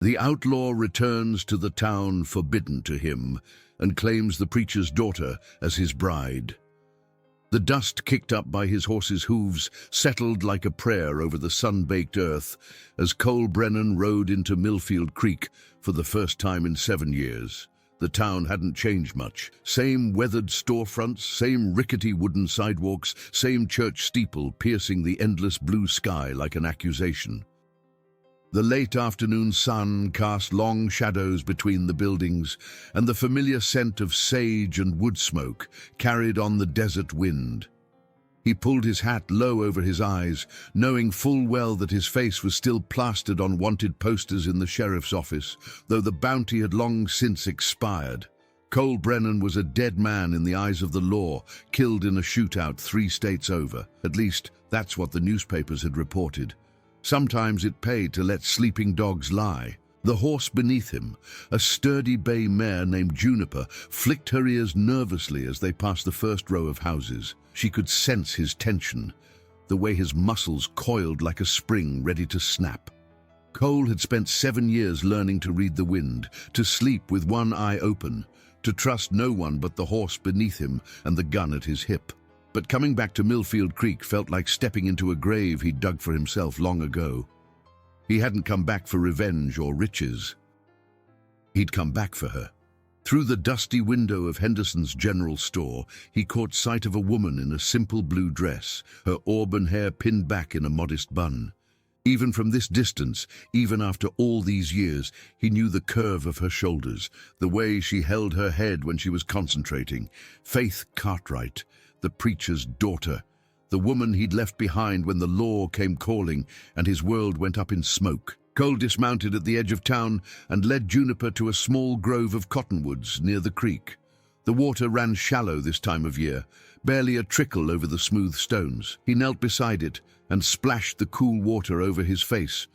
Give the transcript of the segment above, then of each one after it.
The outlaw returns to the town forbidden to him and claims the preacher's daughter as his bride. The dust kicked up by his horse's hooves settled like a prayer over the sun-baked earth as Cole Brennan rode into Millfield Creek for the first time in 7 years. The town hadn't changed much. Same weathered storefronts, same rickety wooden sidewalks, same church steeple piercing the endless blue sky like an accusation. The late afternoon sun cast long shadows between the buildings, and the familiar scent of sage and wood smoke carried on the desert wind. He pulled his hat low over his eyes, knowing full well that his face was still plastered on wanted posters in the sheriff's office, though the bounty had long since expired. Cole Brennan was a dead man in the eyes of the law, killed in a shootout 3 states over. At least, that's what the newspapers had reported. Sometimes it paid to let sleeping dogs lie. The horse beneath him, a sturdy bay mare named Juniper, flicked her ears nervously as they passed the first row of houses. She could sense his tension, the way his muscles coiled like a spring ready to snap. Cole had spent 7 years learning to read the wind, to sleep with one eye open, to trust no one but the horse beneath him and the gun at his hip. But coming back to Millfield Creek felt like stepping into a grave he'd dug for himself long ago. He hadn't come back for revenge or riches. He'd come back for her. Through the dusty window of Henderson's general store, he caught sight of a woman in a simple blue dress, her auburn hair pinned back in a modest bun. Even from this distance, even after all these years, he knew the curve of her shoulders, the way she held her head when she was concentrating. Faith Cartwright, the preacher's daughter, the woman he'd left behind when the law came calling and his world went up in smoke. Cole dismounted at the edge of town and led Juniper to a small grove of cottonwoods near the creek. The water ran shallow this time of year, barely a trickle over the smooth stones. He knelt beside it and splashed the cool water over his face,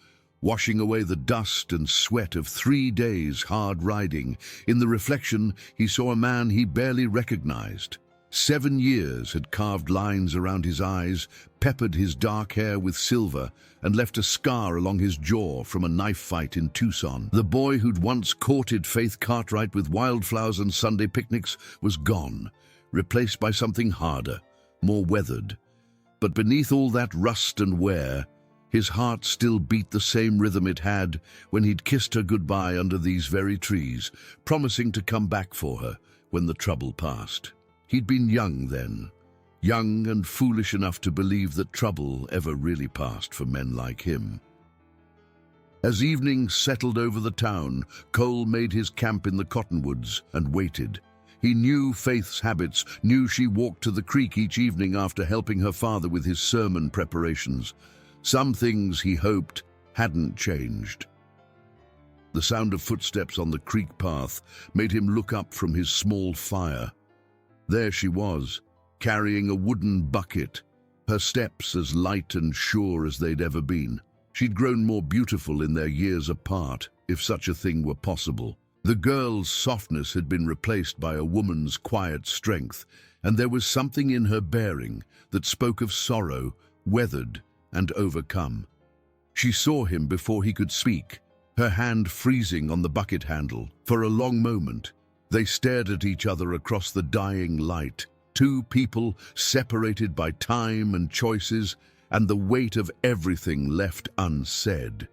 washing away the dust and sweat of 3 days hard riding. In the reflection, he saw a man he barely recognized. 7 years had carved lines around his eyes, peppered his dark hair with silver, and left a scar along his jaw from a knife fight in Tucson. The boy who'd once courted Faith Cartwright with wildflowers and Sunday picnics was gone, replaced by something harder, more weathered. But beneath all that rust and wear, his heart still beat the same rhythm it had when he'd kissed her goodbye under these very trees, promising to come back for her when the trouble passed. He'd been young then, young and foolish enough to believe that trouble ever really passed for men like him. As evening settled over the town, Cole made his camp in the cottonwoods and waited. He knew Faith's habits, knew she walked to the creek each evening after helping her father with his sermon preparations. Some things, he hoped, hadn't changed. The sound of footsteps on the creek path made him look up from his small fire. There she was, carrying a wooden bucket, her steps as light and sure as they'd ever been. She'd grown more beautiful in their years apart, if such a thing were possible. The girl's softness had been replaced by a woman's quiet strength, and there was something in her bearing that spoke of sorrow, weathered and overcome. She saw him before he could speak, her hand freezing on the bucket handle. For a long moment, they stared at each other across the dying light, 2 people separated by time and choices and the weight of everything left unsaid.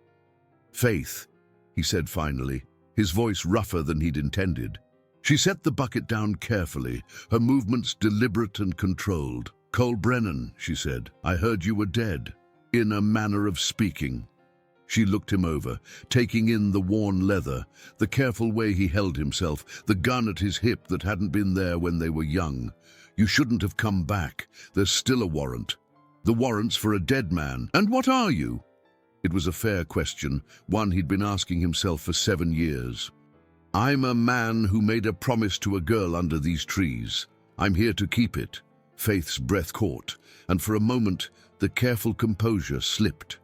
"Faith," he said finally, his voice rougher than he'd intended. She set the bucket down carefully, her movements deliberate and controlled. "Cole Brennan," she said, "I heard you were dead." In a manner of speaking. She looked him over, taking in the worn leather, the careful way he held himself, the gun at his hip that hadn't been there when they were young. "You shouldn't have come back. There's still a warrant. The warrant's for a dead man. And what are you?" It was a fair question, one he'd been asking himself for 7 years. "I'm a man who made a promise to a girl under these trees. I'm here to keep it." Faith's breath caught, and for a moment the careful composure slipped.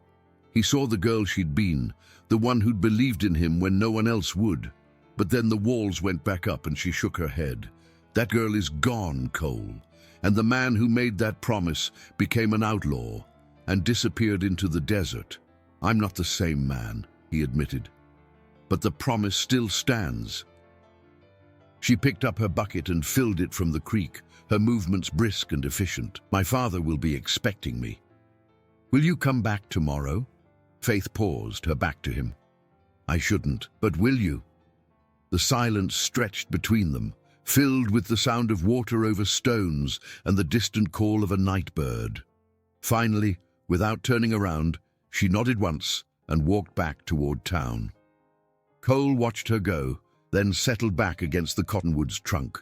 He saw the girl she'd been, the one who'd believed in him when no one else would. But then the walls went back up and she shook her head. "That girl is gone, Cole, and the man who made that promise became an outlaw and disappeared into the desert. I'm not the same man," he admitted. but the promise still stands. She picked up her bucket and filled it from the creek, her movements brisk and efficient. My father will be expecting me. Will you come back tomorrow? Faith paused, her back to him. I shouldn't, but will you? The silence stretched between them, filled with the sound of water over stones and the distant call of a night bird. Finally, without turning around, she nodded once and walked back toward town. Cole watched her go, then settled back against the cottonwood's trunk.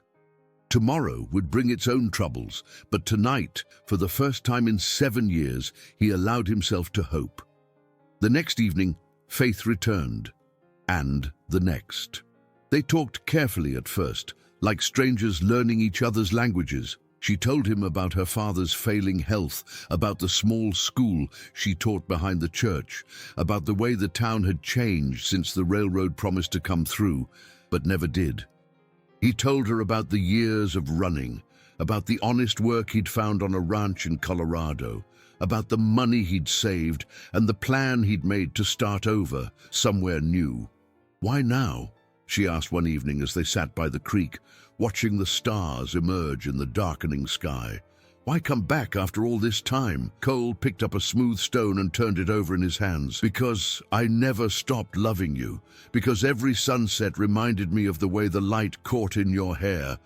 Tomorrow would bring its own troubles, but tonight, for the first time in 7 years, he allowed himself to hope. The next evening, Faith returned, and the next. They talked carefully at first, like strangers learning each other's languages. She told him about her father's failing health, about the small school she taught behind the church, about the way the town had changed since the railroad promised to come through, but never did. He told her about the years of running, about the honest work he'd found on a ranch in Colorado, about the money he'd saved and the plan he'd made to start over somewhere new. Why now? She asked one evening as they sat by the creek, watching the stars emerge in the darkening sky. Why come back after all this time? Cole picked up a smooth stone and turned it over in his hands. Because I never stopped loving you. Because every sunset reminded me of the way the light caught in your hair.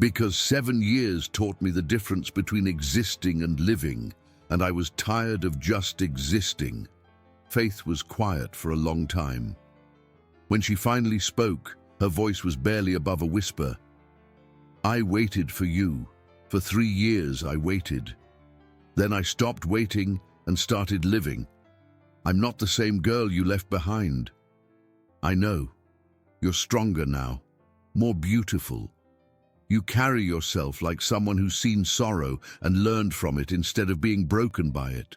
Because 7 years taught me the difference between existing and living, and I was tired of just existing. Faith was quiet for a long time. When she finally spoke, her voice was barely above a whisper. I waited for you. For 3 years I waited. Then I stopped waiting and started living. I'm not the same girl you left behind. I know. You're stronger now, more beautiful. You carry yourself like someone who's seen sorrow and learned from it instead of being broken by it.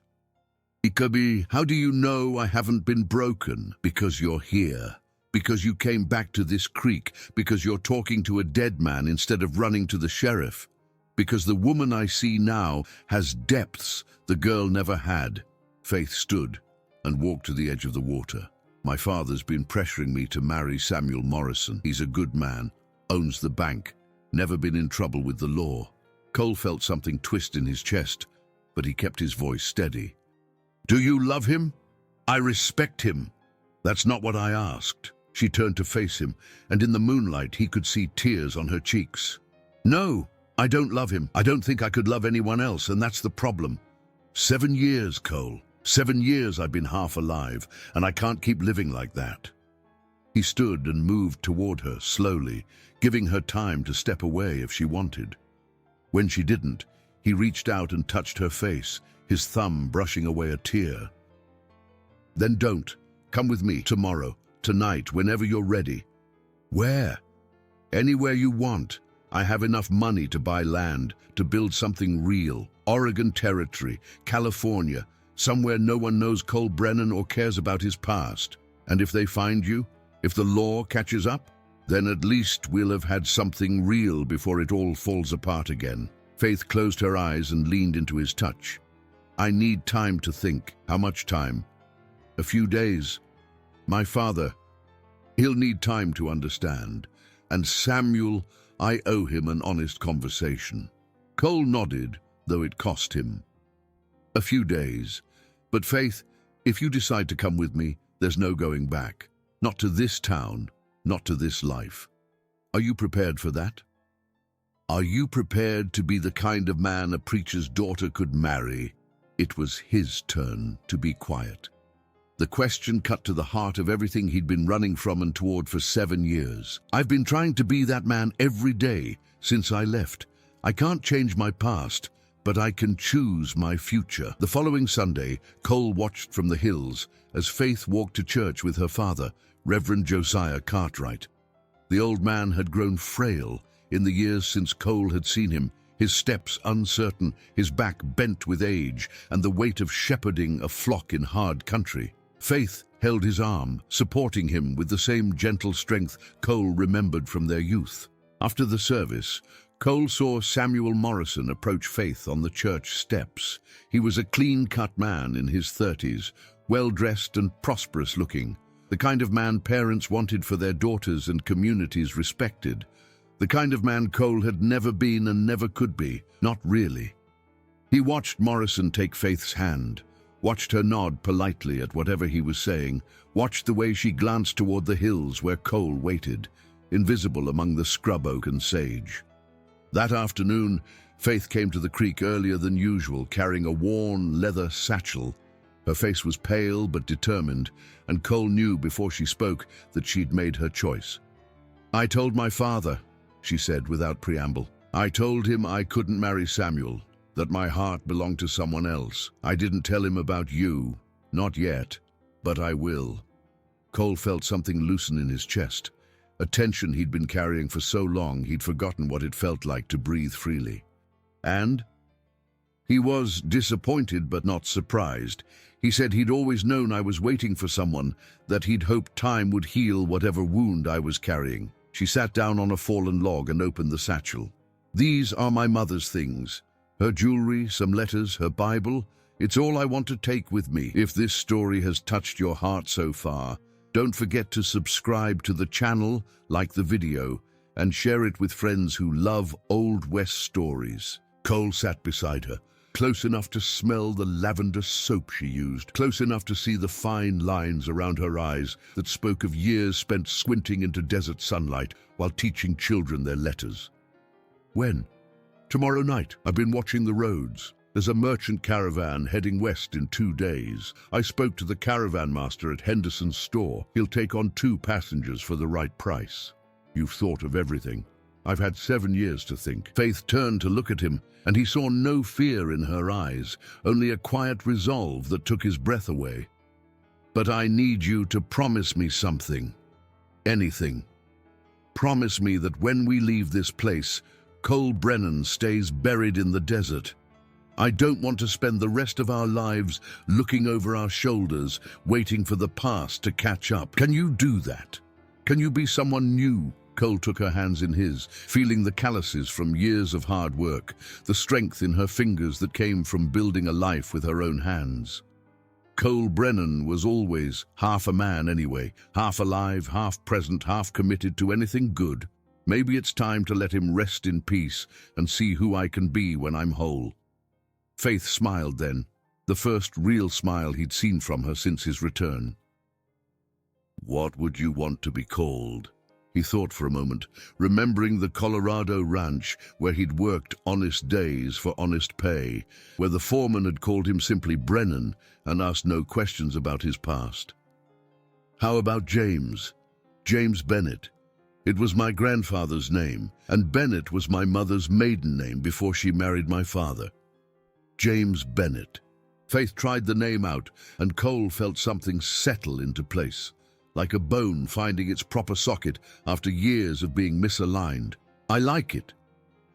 Ikabi, how do you know I haven't been broken? Because you're here. Because you came back to this creek. Because you're talking to a dead man instead of running to the sheriff. Because the woman I see now has depths the girl never had. Faith stood and walked to the edge of the water. My father's been pressuring me to marry Samuel Morrison. He's a good man, owns the bank, never been in trouble with the law. Cole felt something twist in his chest, but he kept his voice steady. Do you love him? I respect him. That's not what I asked. She turned to face him, and in the moonlight he could see tears on her cheeks. No, I don't love him. I don't think I could love anyone else, and that's the problem. 7 years, Cole. 7 years I've been half alive, and I can't keep living like that. He stood and moved toward her slowly, giving her time to step away if she wanted. When she didn't, he reached out and touched her face, his thumb brushing away a tear. Then don't. Come with me tomorrow, tonight, whenever you're ready. Where? Anywhere you want. I have enough money to buy land, to build something real. Oregon Territory, California, somewhere no one knows Cole Brennan or cares about his past. And if they find you, if the law catches up, then at least we'll have had something real before it all falls apart again. Faith closed her eyes and leaned into his touch. I need time to think. How much time? A few days. My father, he'll need time to understand. And Samuel, I owe him an honest conversation. Cole nodded, though it cost him. A few days. But Faith, if you decide to come with me, there's no going back. Not to this town, not to this life. Are you prepared for that? Are you prepared to be the kind of man a preacher's daughter could marry? It was his turn to be quiet. The question cut to the heart of everything he'd been running from and toward for 7 years. I've been trying to be that man every day since I left. I can't change my past, but I can choose my future. The following Sunday, Cole watched from the hills as Faith walked to church with her father, Reverend Josiah Cartwright. The old man had grown frail in the years since Cole had seen him, his steps uncertain, his back bent with age and the weight of shepherding a flock in hard country. Faith held his arm, supporting him with the same gentle strength Cole remembered from their youth. After the service, Cole saw Samuel Morrison approach Faith on the church steps. He was a clean-cut man in his 30s, well-dressed and prosperous-looking. The kind of man parents wanted for their daughters and communities respected. The kind of man Cole had never been and never could be, not really. He watched Morrison take Faith's hand, watched her nod politely at whatever he was saying, watched the way she glanced toward the hills where Cole waited, invisible among the scrub oak and sage. That afternoon, Faith came to the creek earlier than usual, carrying a worn leather satchel. Her face was pale but determined, and Cole knew before she spoke that she'd made her choice. "I told my father," she said without preamble. "I told him I couldn't marry Samuel, that my heart belonged to someone else. I didn't tell him about you, not yet, but I will." Cole felt something loosen in his chest, a tension he'd been carrying for so long he'd forgotten what it felt like to breathe freely. And? He was disappointed but not surprised. He said he'd always known I was waiting for someone, that he'd hoped time would heal whatever wound I was carrying. She sat down on a fallen log and opened the satchel. "These are my mother's things. Her jewelry, some letters, her Bible. It's all I want to take with me. If this story has touched your heart so far, don't forget to subscribe to the channel, like the video, and share it with friends who love Old West stories." Cole sat beside her, close enough to smell the lavender soap she used, close enough to see the fine lines around her eyes that spoke of years spent squinting into desert sunlight while teaching children their letters. "When?" "Tomorrow night. I've been watching the roads. There's a merchant caravan heading west in 2 days. I spoke to the caravan master at Henderson's store. He'll take on 2 passengers for the right price." "You've thought of everything." "I've had 7 years to think." Faith turned to look at him, and he saw no fear in her eyes, only a quiet resolve that took his breath away. "But I need you to promise me something. Anything. Promise me that when we leave this place, Cole Brennan stays buried in the desert. I don't want to spend the rest of our lives looking over our shoulders, waiting for the past to catch up. Can you do that? Can you be someone new?" Cole took her hands in his, feeling the calluses from years of hard work, the strength in her fingers that came from building a life with her own hands. Cole Brennan was always half a man anyway, half alive, half present, half committed to anything good. Maybe it's time to let him rest in peace and see who I can be when I'm whole. Faith smiled then, the first real smile he'd seen from her since his return. "What would you want to be called?" He thought for a moment, remembering the Colorado ranch where he'd worked honest days for honest pay, where the foreman had called him simply Brennan and asked no questions about his past. "How about James? James Bennett. It was my grandfather's name, and Bennett was my mother's maiden name before she married my father. James Bennett." Faith tried the name out, and Cole felt something settle into place, like a bone finding its proper socket after years of being misaligned. "I like it.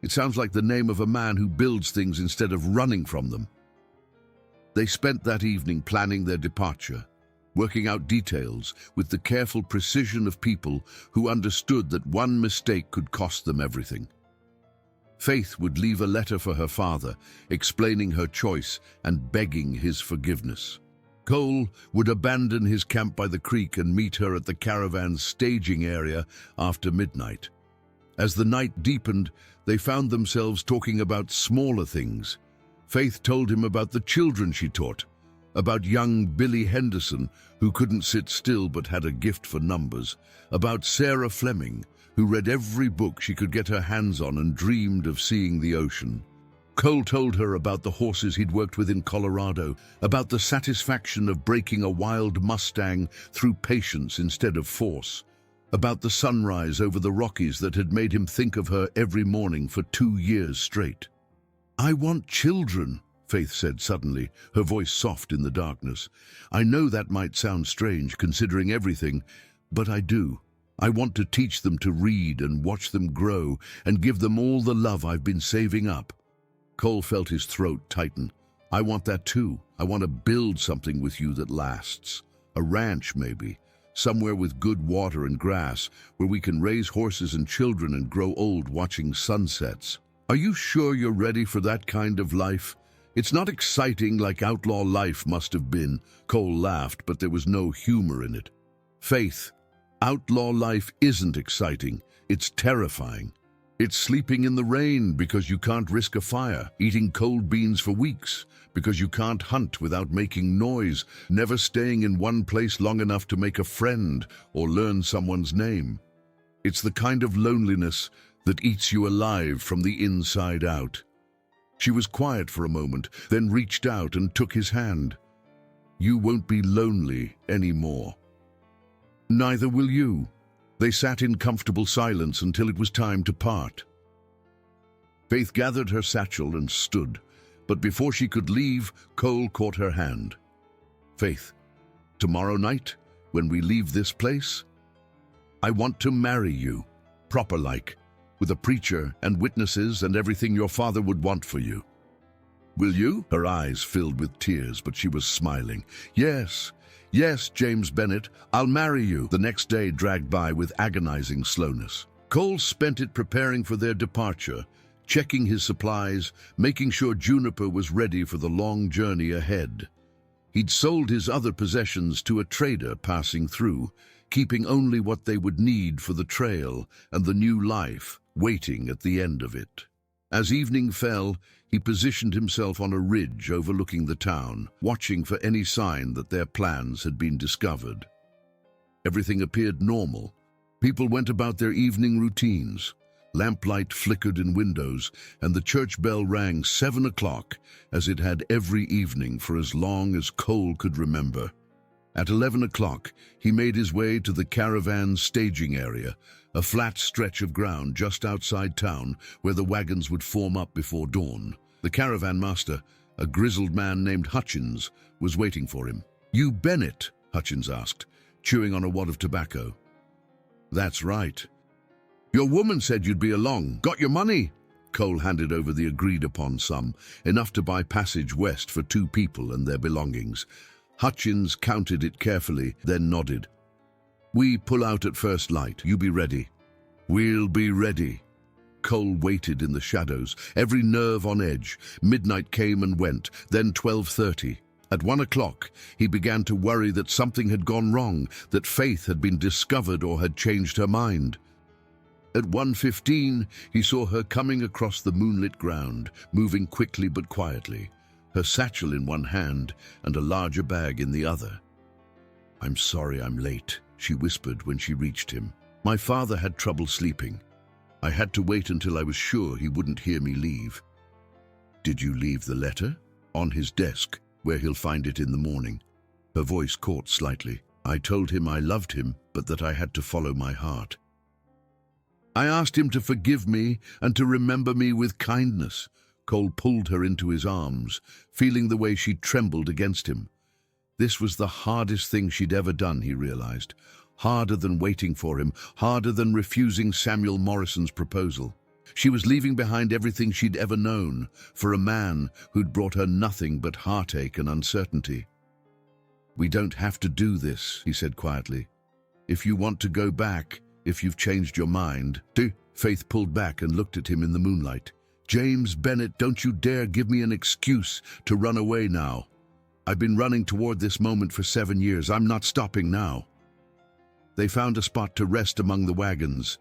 It sounds like the name of a man who builds things instead of running from them." They spent that evening planning their departure, working out details with the careful precision of people who understood that one mistake could cost them everything. Faith would leave a letter for her father, explaining her choice and begging his forgiveness. Cole would abandon his camp by the creek and meet her at the caravan's staging area after midnight. As the night deepened, they found themselves talking about smaller things. Faith told him about the children she taught, about young Billy Henderson, who couldn't sit still but had a gift for numbers, about Sarah Fleming, who read every book she could get her hands on and dreamed of seeing the ocean. Cole told her about the horses he'd worked with in Colorado, about the satisfaction of breaking a wild Mustang through patience instead of force, about the sunrise over the Rockies that had made him think of her every morning for 2 years straight. "I want children," Faith said suddenly, her voice soft in the darkness. "I know that might sound strange, considering everything, but I do. I want to teach them to read and watch them grow and give them all the love I've been saving up." Cole felt his throat tighten. "I want that too. I want to build something with you that lasts. A ranch, maybe. Somewhere with good water and grass, where we can raise horses and children and grow old watching sunsets. Are you sure you're ready for that kind of life? It's not exciting like outlaw life must have been." Cole laughed, but there was no humor in it. Faith, outlaw life isn't exciting, it's terrifying. It's sleeping in the rain because you can't risk a fire, eating cold beans for weeks because you can't hunt without making noise, never staying in one place long enough to make a friend or learn someone's name. It's the kind of loneliness that eats you alive from the inside out. She was quiet for a moment, then reached out and took his hand. You won't be lonely anymore. Neither will you. They sat in comfortable silence until it was time to part. Faith gathered her satchel and stood, but before she could leave, Cole caught her hand. Faith, tomorrow night, when we leave this place, I want to marry you, proper-like, with a preacher and witnesses and everything your father would want for you. Will you? Her eyes filled with tears, but she was smiling. Yes, yes, James Bennett, I'll marry you. The next day dragged by with agonizing slowness. Cole spent it preparing for their departure, checking his supplies, making sure Juniper was ready for the long journey ahead. He'd sold his other possessions to a trader passing through, keeping only what they would need for the trail and the new life waiting at the end of it. As evening fell, he positioned himself on a ridge overlooking the town, watching for any sign that their plans had been discovered. Everything appeared normal. People went about their evening routines. Lamplight flickered in windows, and the church bell rang 7 o'clock, as it had every evening for as long as Cole could remember. At 11 o'clock, he made his way to the caravan staging area, a flat stretch of ground just outside town where the wagons would form up before dawn. The caravan master, a grizzled man named Hutchins, was waiting for him. "You Bennett?" Hutchins asked, chewing on a wad of tobacco. "That's right. Your woman said you'd be along. Got your money?" Cole handed over the agreed-upon sum, enough to buy passage west for 2 people and their belongings. Hutchins counted it carefully, then nodded. "We pull out at first light. You be ready." "We'll be ready." Cole waited in the shadows, every nerve on edge. Midnight came and went, then 12:30. At 1 o'clock, he began to worry that something had gone wrong, that Faith had been discovered or had changed her mind. At 1:15, he saw her coming across the moonlit ground, moving quickly but quietly, her satchel in one hand and a larger bag in the other. "I'm sorry I'm late," she whispered when she reached him. "My father had trouble sleeping. I had to wait until I was sure he wouldn't hear me leave." "Did you leave the letter?" "On his desk, where he'll find it in the morning." Her voice caught slightly. "I told him I loved him, but that I had to follow my heart. I asked him to forgive me and to remember me with kindness." Cole pulled her into his arms, feeling the way she trembled against him. This was the hardest thing she'd ever done, he realized. Harder than waiting for him, harder than refusing Samuel Morrison's proposal. She was leaving behind everything she'd ever known, for a man who'd brought her nothing but heartache and uncertainty. "We don't have to do this," he said quietly. "If you want to go back, if you've changed your mind." Faith pulled back and looked at him in the moonlight. "James Bennett, don't you dare give me an excuse to run away now. I've been running toward this moment for 7 years. I'm not stopping now." They found a spot to rest among the wagons,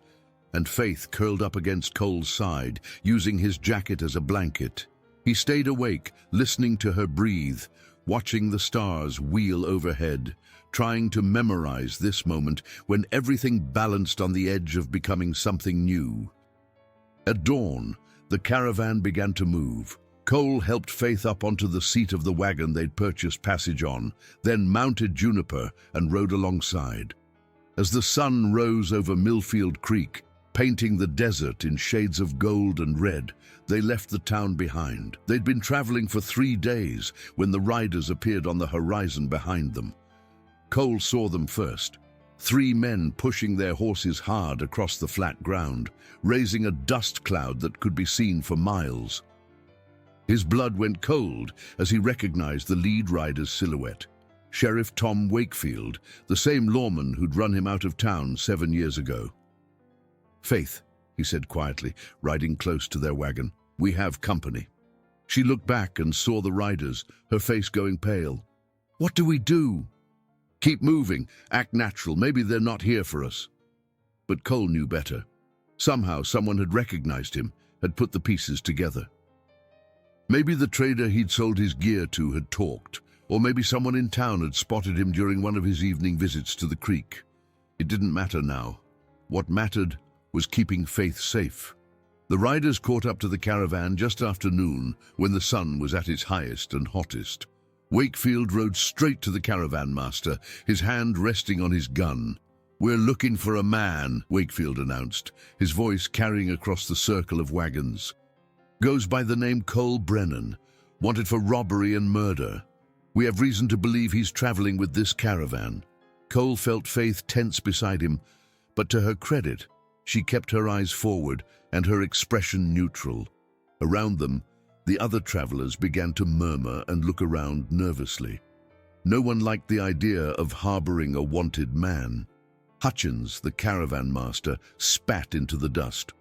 and Faith curled up against Cole's side, using his jacket as a blanket. He stayed awake, listening to her breathe, watching the stars wheel overhead, trying to memorize this moment when everything balanced on the edge of becoming something new. At dawn, the caravan began to move. Cole helped Faith up onto the seat of the wagon they'd purchased passage on, then mounted Juniper and rode alongside. As the sun rose over Millfield Creek, painting the desert in shades of gold and red, they left the town behind. They'd been traveling for 3 days when the riders appeared on the horizon behind them. Cole saw them first. 3 men pushing their horses hard across the flat ground, raising a dust cloud that could be seen for miles. His blood went cold as he recognized the lead rider's silhouette. Sheriff Tom Wakefield, the same lawman who'd run him out of town 7 years ago. "Faith," he said quietly, riding close to their wagon, "we have company." She looked back and saw the riders, her face going pale. "What do we do?" Keep moving, act natural, maybe they're not here for us. But Cole knew better. Somehow someone had recognized him, had put the pieces together. Maybe the trader he'd sold his gear to had talked, or maybe someone in town had spotted him during one of his evening visits to the creek. It didn't matter now. What mattered was keeping Faith safe. The riders caught up to the caravan just after noon, when the sun was at its highest and hottest. Wakefield rode straight to the caravan master, his hand resting on his gun. "We're looking for a man," Wakefield announced, his voice carrying across the circle of wagons. "Goes by the name Cole Brennan, wanted for robbery and murder. We have reason to believe he's traveling with this caravan." Cole felt Faith tense beside him, but to her credit, she kept her eyes forward and her expression neutral. Around them, the other travelers began to murmur and look around nervously. No one liked the idea of harboring a wanted man. Hutchins, the caravan master, spat into the dust.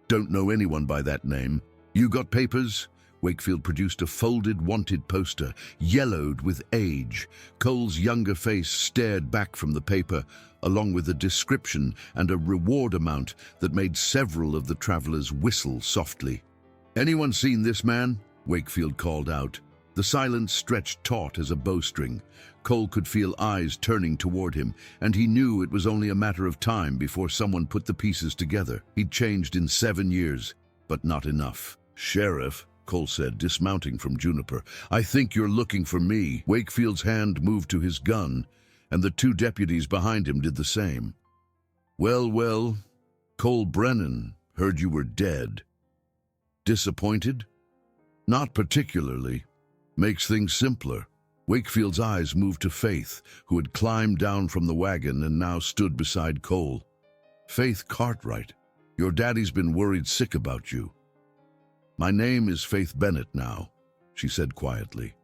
"Don't know anyone by that name. You got papers?" Wakefield produced a folded wanted poster, yellowed with age. Cole's younger face stared back from the paper, along with a description and a reward amount that made several of the travelers whistle softly. "Anyone seen this man?" Wakefield called out. The silence stretched taut as a bowstring. Cole could feel eyes turning toward him, and he knew it was only a matter of time before someone put the pieces together. He'd changed in 7 years, but not enough. "Sheriff," Cole said, dismounting from Juniper, "I think you're looking for me." Wakefield's hand moved to his gun, and the 2 deputies behind him did the same. Well, Cole Brennan, heard you were dead." "Disappointed?" "Not particularly. Makes things simpler." Wakefield's eyes moved to Faith, who had climbed down from the wagon and now stood beside Cole. "Faith Cartwright, your daddy's been worried sick about you." "My name is Faith Bennett now," she said quietly.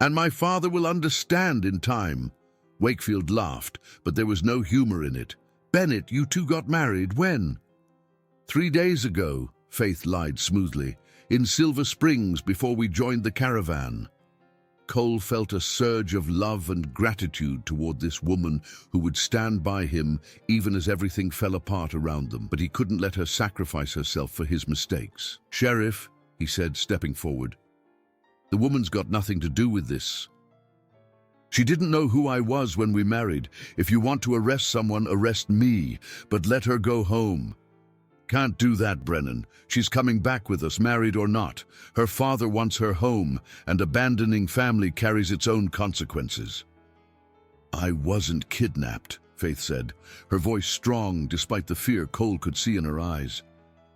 "And my father will understand in time." Wakefield laughed, but there was no humor in it. "Bennett, you 2 got married when?" 3 days ago, Faith lied smoothly. "In Silver Springs before we joined the caravan." Cole felt a surge of love and gratitude toward this woman who would stand by him even as everything fell apart around them, but he couldn't let her sacrifice herself for his mistakes. "Sheriff," he said, stepping forward, "the woman's got nothing to do with this. She didn't know who I was when we married. If you want to arrest someone, arrest me, but let her go home." "Can't do that, Brennan. She's coming back with us, married or not. Her father wants her home, and abandoning family carries its own consequences." "I wasn't kidnapped," Faith said, her voice strong despite the fear Cole could see in her eyes.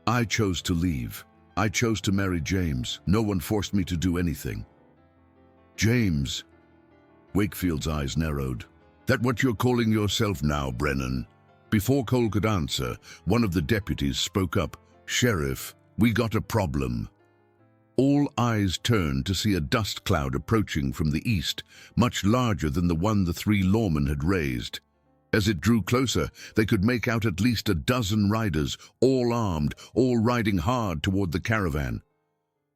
"I chose to leave. I chose to marry James. No one forced me to do anything." "James?" Wakefield's eyes narrowed. "That what you're calling yourself now, Brennan?" Before Cole could answer, one of the deputies spoke up. "Sheriff, we got a problem." All eyes turned to see a dust cloud approaching from the east, much larger than the one the 3 lawmen had raised. As it drew closer, they could make out at least a dozen riders, all armed, all riding hard toward the caravan.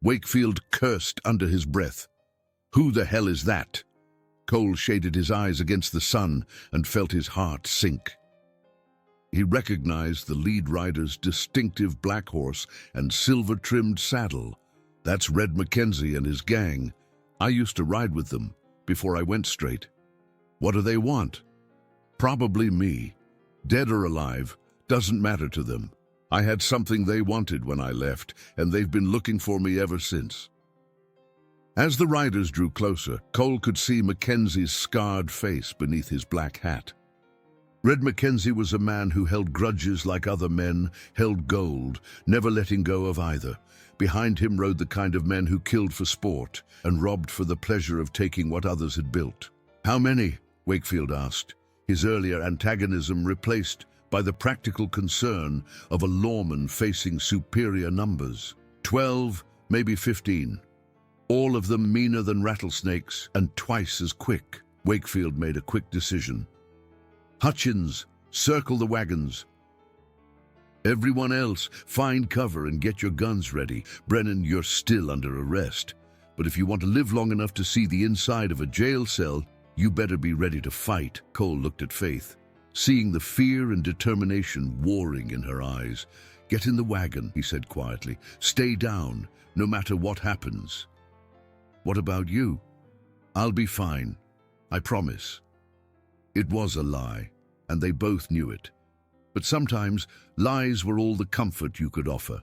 Wakefield cursed under his breath. "Who the hell is that?" Cole shaded his eyes against the sun and felt his heart sink. He recognized the lead rider's distinctive black horse and silver-trimmed saddle. "That's Red Mackenzie and his gang. I used to ride with them before I went straight." "What do they want?" "Probably me. Dead or alive, doesn't matter to them. I had something they wanted when I left, and they've been looking for me ever since." As the riders drew closer, Cole could see Mackenzie's scarred face beneath his black hat. Red Mackenzie was a man who held grudges like other men, held gold, never letting go of either. Behind him rode the kind of men who killed for sport and robbed for the pleasure of taking what others had built. "How many?" Wakefield asked, his earlier antagonism replaced by the practical concern of a lawman facing superior numbers. 12, maybe 15. All of them meaner than rattlesnakes and twice as quick. Wakefield made a quick decision. "Hutchins, circle the wagons. Everyone else, find cover and get your guns ready. Brennan, you're still under arrest. But if you want to live long enough to see the inside of a jail cell, You better be ready to fight. Cole looked at Faith, seeing the fear and determination warring in her eyes. Get in the wagon, he said quietly. Stay down, no matter what happens. What about you? I'll be fine, I promise. It was a lie, and they both knew it. But sometimes lies were all the comfort you could offer.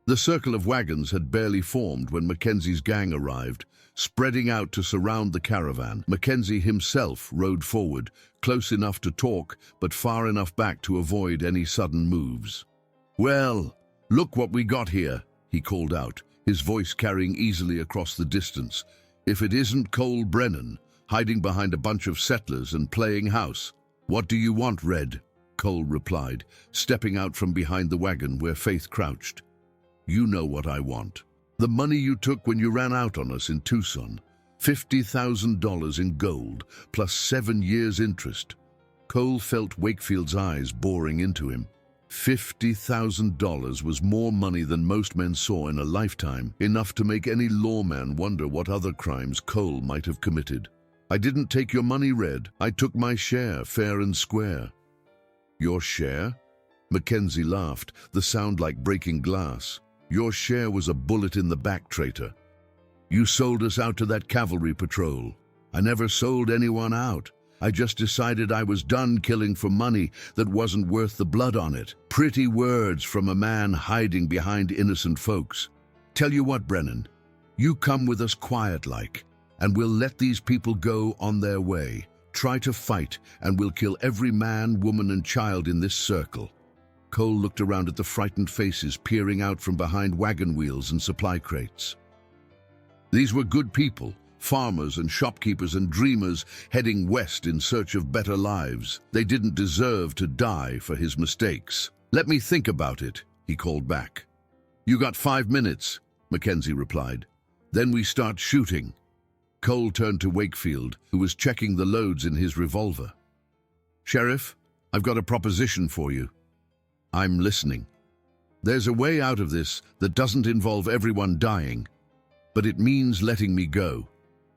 The circle of wagons had barely formed when Mackenzie's gang arrived, spreading out to surround the caravan. Mackenzie himself rode forward, close enough to talk, but far enough back to avoid any sudden moves. "Well, look what we got here," he called out, his voice carrying easily across the distance. "If it isn't Cole Brennan, hiding behind a bunch of settlers and playing house." "What do you want, Red?" Cole replied, stepping out from behind the wagon where Faith crouched. "You know what I want. The money you took when you ran out on us in Tucson. $50,000 in gold, plus 7 years interest." Cole felt Wakefield's eyes boring into him. $50,000 was more money than most men saw in a lifetime, enough to make any lawman wonder what other crimes Cole might have committed. "I didn't take your money, Red. I took my share, fair and square." "Your share?" Mackenzie laughed, the sound like breaking glass. "Your share was a bullet in the back, traitor. You sold us out to that cavalry patrol." "I never sold anyone out. I just decided I was done killing for money that wasn't worth the blood on it." Pretty words from a man hiding behind innocent folks. "Tell you what, Brennan, you come with us quiet-like, and we'll let these people go on their way. Try to fight, and we'll kill every man, woman, and child in this circle." Cole looked around at the frightened faces peering out from behind wagon wheels and supply crates. These were good people, farmers and shopkeepers and dreamers heading west in search of better lives. They didn't deserve to die for his mistakes. "Let me think about it," he called back. "You got 5 minutes," Mackenzie replied. "Then we start shooting." Cole turned to Wakefield, who was checking the loads in his revolver. "Sheriff, I've got a proposition for you." "I'm listening." "There's a way out of this that doesn't involve everyone dying, but it means letting me go."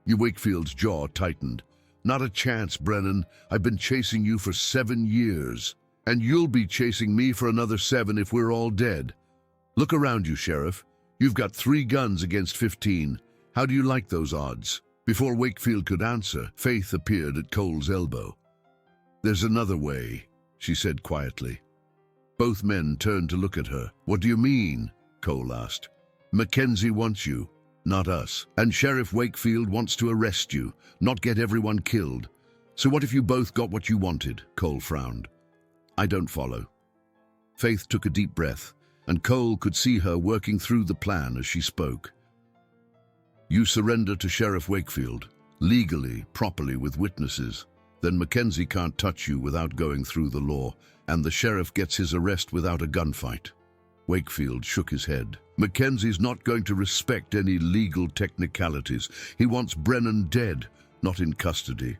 Wakefield's jaw tightened. "Not a chance, Brennan. I've been chasing you for 7 years, and you'll be chasing me for another 7 if we're all dead. Look around you, Sheriff. You've got 3 guns against 15. How do you like those odds?" Before Wakefield could answer, Faith appeared at Cole's elbow. "There's another way," she said quietly. Both men turned to look at her. "What do you mean?" Cole asked. "Mackenzie wants you, not us. And Sheriff Wakefield wants to arrest you, not get everyone killed. So what if you both got what you wanted?" Cole frowned. "I don't follow." Faith took a deep breath, and Cole could see her working through the plan as she spoke. "You surrender to Sheriff Wakefield, legally, properly, with witnesses. Then Mackenzie can't touch you without going through the law, and the sheriff gets his arrest without a gunfight." Wakefield shook his head. "Mackenzie's not going to respect any legal technicalities. He wants Brennan dead, not in custody."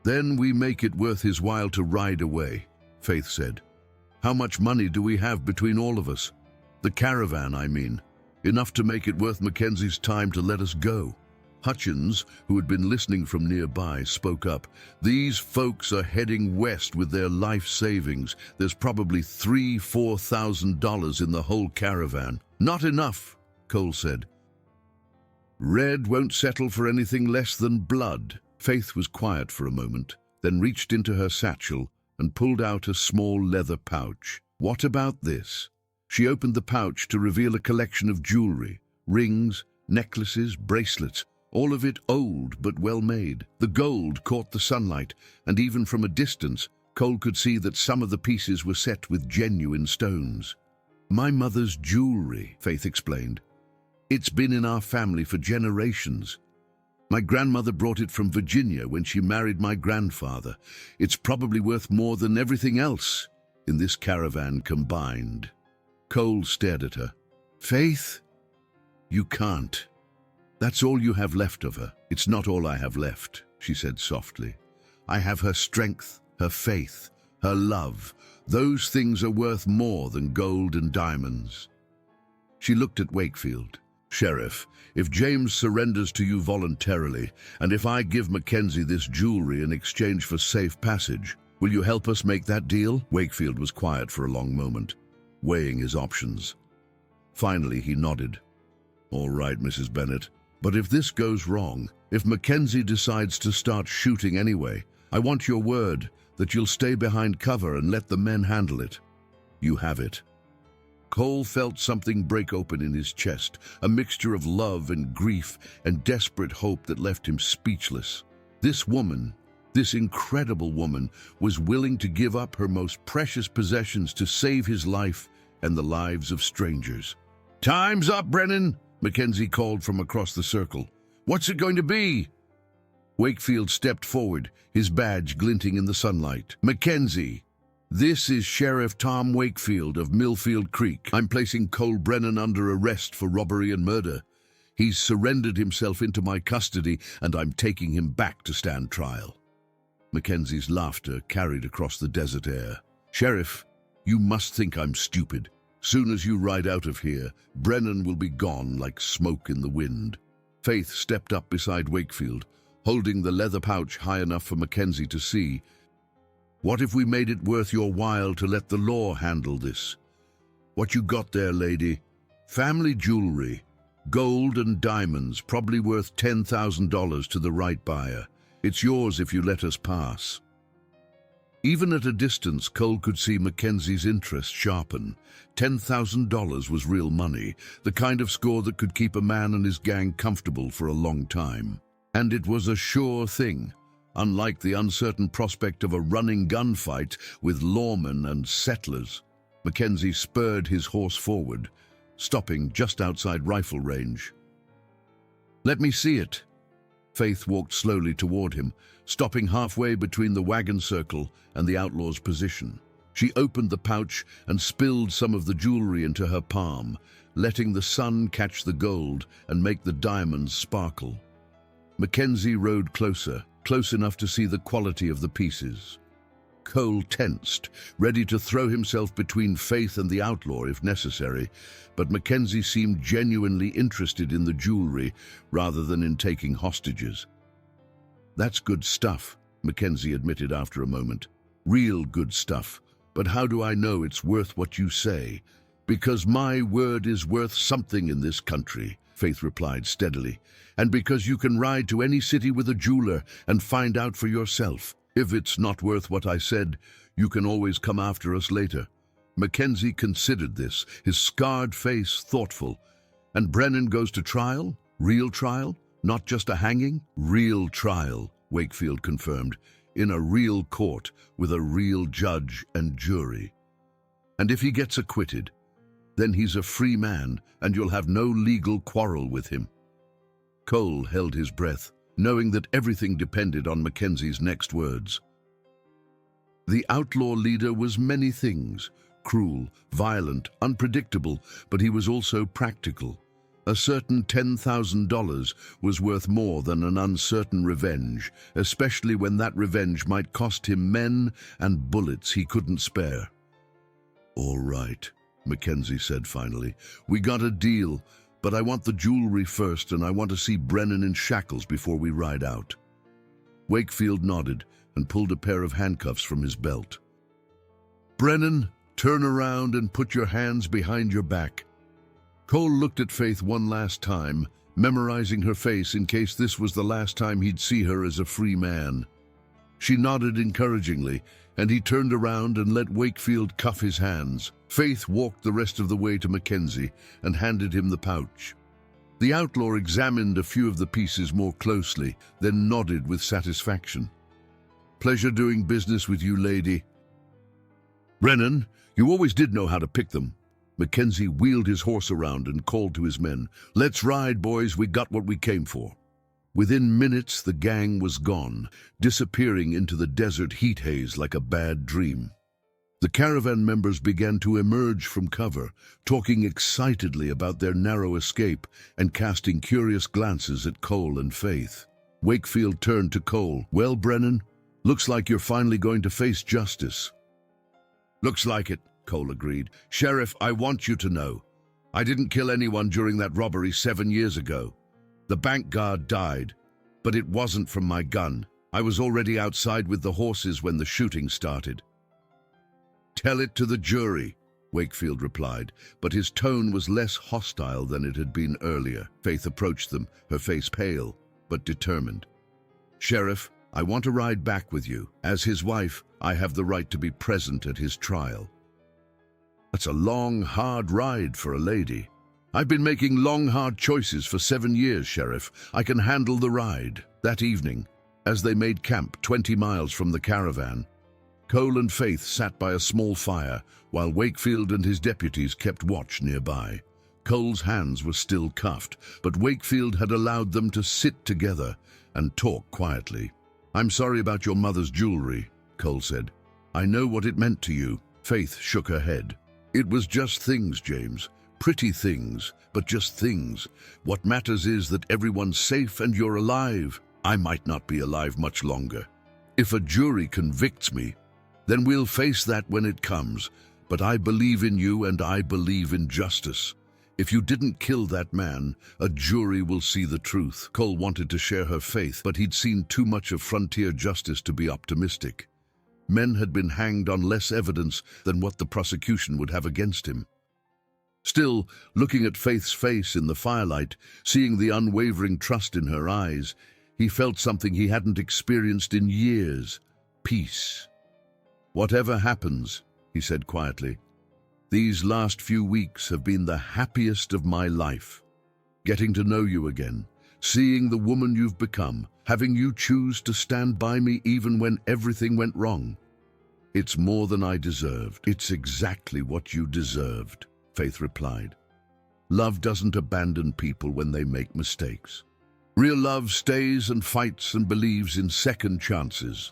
"Then we make it worth his while to ride away," Faith said. "How much money do we have between all of us? The caravan, I mean. Enough to make it worth Mackenzie's time to let us go." Hutchins, who had been listening from nearby, spoke up. "These folks are heading west with their life savings. There's probably $3,000–4,000 in the whole caravan." "Not enough," Cole said. "Red won't settle for anything less than blood." Faith was quiet for a moment, then reached into her satchel and pulled out a small leather pouch. "What about this?" She opened the pouch to reveal a collection of jewelry, rings, necklaces, bracelets, all of it old but well made. The gold caught the sunlight, and even from a distance, Cole could see that some of the pieces were set with genuine stones. "My mother's jewelry," Faith explained. "It's been in our family for generations. My grandmother brought it from Virginia when she married my grandfather. It's probably worth more than everything else in this caravan combined." Cole stared at her. "Faith, you can't. That's all you have left of her." "It's not all I have left," she said softly. "I have her strength, her faith, her love. Those things are worth more than gold and diamonds." She looked at Wakefield. Sheriff, if James surrenders to you voluntarily, and if I give Mackenzie this jewelry in exchange for safe passage, will you help us make that deal? Wakefield was quiet for a long moment, weighing his options. Finally, he nodded. All right, Mrs. Bennet. But if this goes wrong, if Mackenzie decides to start shooting anyway, I want your word that you'll stay behind cover and let the men handle it. You have it. Cole felt something break open in his chest, a mixture of love and grief and desperate hope that left him speechless. This woman, this incredible woman, was willing to give up her most precious possessions to save his life and the lives of strangers. "Time's up, Brennan," Mackenzie called from across the circle. "What's it going to be?" Wakefield stepped forward, his badge glinting in the sunlight. "Mackenzie, this is Sheriff Tom Wakefield of Millfield Creek. I'm placing Cole Brennan under arrest for robbery and murder. He's surrendered himself into my custody, and I'm taking him back to stand trial." Mackenzie's laughter carried across the desert air. "Sheriff, you must think I'm stupid. Soon as you ride out of here, Brennan will be gone like smoke in the wind." Faith stepped up beside Wakefield, holding the leather pouch high enough for Mackenzie to see. "What if we made it worth your while to let the law handle this? What you got there, lady? Family jewelry, gold and diamonds, probably worth $10,000 to the right buyer. It's yours if you let us pass." Even at a distance, Cole could see Mackenzie's interest sharpen. $10,000 was real money, the kind of score that could keep a man and his gang comfortable for a long time. And it was a sure thing, unlike the uncertain prospect of a running gunfight with lawmen and settlers. Mackenzie spurred his horse forward, stopping just outside rifle range. "Let me see it." Faith walked slowly toward him, stopping halfway between the wagon circle and the outlaw's position. She opened the pouch and spilled some of the jewelry into her palm, letting the sun catch the gold and make the diamonds sparkle. Mackenzie rode closer, close enough to see the quality of the pieces. Cole tensed, ready to throw himself between Faith and the outlaw if necessary, but Mackenzie seemed genuinely interested in the jewelry rather than in taking hostages. "That's good stuff," Mackenzie admitted after a moment. "Real good stuff. But how do I know it's worth what you say?" "Because my word is worth something in this country," Faith replied steadily. "And because you can ride to any city with a jeweler and find out for yourself. If it's not worth what I said, you can always come after us later." Mackenzie considered this, his scarred face thoughtful. "And Brennan goes to trial? Real trial? Not just a hanging?" "Real trial," Wakefield confirmed, "in a real court with a real judge and jury. And if he gets acquitted, then he's a free man and you'll have no legal quarrel with him." Cole held his breath, knowing that everything depended on Mackenzie's next words. The outlaw leader was many things: cruel, violent, unpredictable, but he was also practical. A certain $10,000 was worth more than an uncertain revenge, especially when that revenge might cost him men and bullets he couldn't spare. "All right," Mackenzie said finally. "We got a deal, but I want the jewelry first, and I want to see Brennan in shackles before we ride out." Wakefield nodded and pulled a pair of handcuffs from his belt. "Brennan, turn around and put your hands behind your back." Cole looked at Faith one last time, memorizing her face in case this was the last time he'd see her as a free man. She nodded encouragingly, and he turned around and let Wakefield cuff his hands. Faith walked the rest of the way to Mackenzie and handed him the pouch. The outlaw examined a few of the pieces more closely, then nodded with satisfaction. "Pleasure doing business with you, lady." "Brennan, you always did know how to pick them." Mackenzie wheeled his horse around and called to his men. "Let's ride, boys, we got what we came for." Within minutes, the gang was gone, disappearing into the desert heat haze like a bad dream. The caravan members began to emerge from cover, talking excitedly about their narrow escape and casting curious glances at Cole and Faith. Wakefield turned to Cole. "Well, Brennan, looks like you're finally going to face justice." "Looks like it," Cole agreed. "Sheriff, I want you to know, I didn't kill anyone during that robbery 7 years ago. The bank guard died, but it wasn't from my gun. I was already outside with the horses when the shooting started. Tell it to the jury, Wakefield replied, but his tone was less hostile than it had been earlier. Faith approached them, her face pale, but determined. Sheriff, I want to ride back with you. As his wife, I have the right to be present at his trial. That's a long, hard ride for a lady. I've been making long, hard choices for 7 years, Sheriff. I can handle the ride. That evening, as they made camp 20 miles from the caravan, Cole and Faith sat by a small fire while Wakefield and his deputies kept watch nearby. Cole's hands were still cuffed, but Wakefield had allowed them to sit together and talk quietly. I'm sorry about your mother's jewelry, Cole said. I know what it meant to you. Faith shook her head. It was just things, James. Pretty things, but just things. What matters is that everyone's safe and you're alive. I might not be alive much longer. If a jury convicts me, then we'll face that when it comes. But I believe in you and I believe in justice. If you didn't kill that man, a jury will see the truth. Cole wanted to share her faith, but he'd seen too much of frontier justice to be optimistic. Men had been hanged on less evidence than what the prosecution would have against him. Still, looking at Faith's face in the firelight, seeing the unwavering trust in her eyes, he felt something he hadn't experienced in years: peace. Whatever happens, he said quietly, these last few weeks have been the happiest of my life. Getting to know you again, seeing the woman you've become, having you choose to stand by me even when everything went wrong. It's more than I deserved. It's exactly what you deserved, Faith replied. Love doesn't abandon people when they make mistakes. Real love stays and fights and believes in second chances.